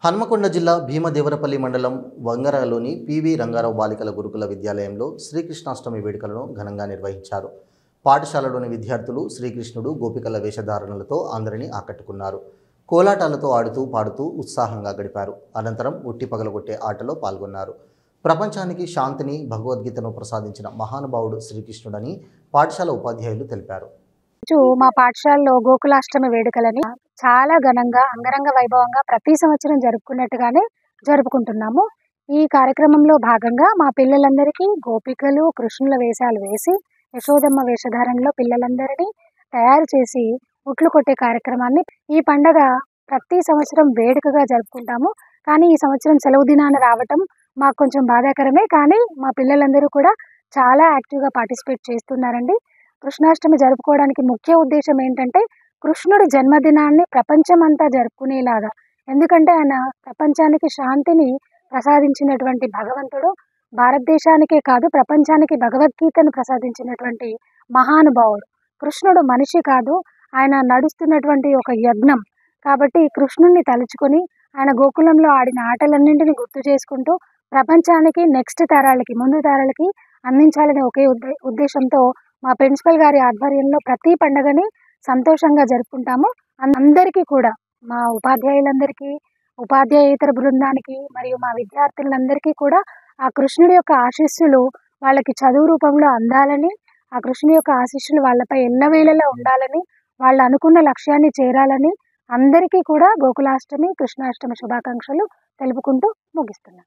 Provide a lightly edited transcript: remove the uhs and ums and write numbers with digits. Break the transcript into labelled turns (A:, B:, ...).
A: హన్మకొండ జిల్లా భీమదేవరపల్లి మండలం వంగరలోని పివి రంగారావు బాలికల గురుకుల విద్యాలయంలో శ్రీకృష్ణాష్టమి వేడుకలను ఘనంగా నిర్వహించారు. పాఠశాలలోని విద్యార్థులు శ్రీకృష్ణుడు గోపికల వేషధారణలతో అందరినీ ఆకట్టుకున్నారు. కోలాటాలతో ఆడుతూ పాడుతూ ఉత్సాహంగా గడిపారు. అనంతరం ఉట్టి పగలగొట్టే ఆటలో పాల్గొన్నారు. ప్రపంచానికి శాంతిని, భగవద్గీతను ప్రసాదించిన మహానుభావుడు శ్రీకృష్ణుడని పాఠశాల ఉపాధ్యాయులు తెలిపారు.
B: మా పాఠశాలలో గోకులాష్టమి వేడుకలని చాలా ఘనంగా అంగరంగ వైభవంగా ప్రతి సంవత్సరం జరుపుకున్నట్టుగానే జరుపుకుంటున్నాము. ఈ కార్యక్రమంలో భాగంగా మా పిల్లలందరికీ గోపికలు, కృష్ణుల వేషాలు వేసి యశోదమ్మ వేషధారణలో పిల్లలందరినీ తయారు చేసి ఉట్లు కొట్టే కార్యక్రమాన్ని ఈ పండగ ప్రతి సంవత్సరం వేడుకగా జరుపుకుంటాము. కానీ ఈ సంవత్సరం సెలవు దినాన రావటం మాకు కొంచెం బాధాకరమే. కానీ మా పిల్లలందరూ కూడా చాలా యాక్టివ్గా పార్టిసిపేట్ చేస్తున్నారండి. కృష్ణాష్టమి జరుపుకోవడానికి ముఖ్య ఉద్దేశం ఏంటంటే కృష్ణుడి జన్మదినాన్ని ప్రపంచమంతా జరుపుకునేలాగా. ఎందుకంటే ఆయన ప్రపంచానికి శాంతిని ప్రసాదించినటువంటి భగవంతుడు. భారతదేశానికే కాదు ప్రపంచానికి భగవద్గీతను ప్రసాదించినటువంటి మహానుభావుడు. కృష్ణుడు మనిషి కాదు, ఆయన నడుస్తున్నటువంటి ఒక యజ్ఞం. కాబట్టి కృష్ణుడిని తలుచుకొని ఆయన గోకులంలో ఆడిన ఆటలన్నింటినీ గుర్తు చేసుకుంటూ ప్రపంచానికి నెక్స్ట్ తరాలకి, ముందు తరాలకి అందించాలనే ఒకే ఉద్దేశంతో మా ప్రిన్సిపల్ గారి ఆధ్వర్యంలో ప్రతి పండుగని సంతోషంగా జరుపుకుంటాము. అందరికీ కూడా, మా ఉపాధ్యాయులందరికీ, ఉపాధ్యాయేతర బృందానికి మరియు మా విద్యార్థులందరికీ కూడా ఆ కృష్ణుడి యొక్క ఆశీస్సులు వాళ్ళకి చదువు రూపంలో అందాలని, ఆ కృష్ణుడి యొక్క ఆశీస్సులు వాళ్ళపై ఎల్లవేళలా ఉండాలని, వాళ్ళు అనుకున్న లక్ష్యాన్ని చేరాలని అందరికీ కూడా గోకులాష్టమి, కృష్ణాష్టమి శుభాకాంక్షలు తెలుపుకుంటూ ముగిస్తున్నాను.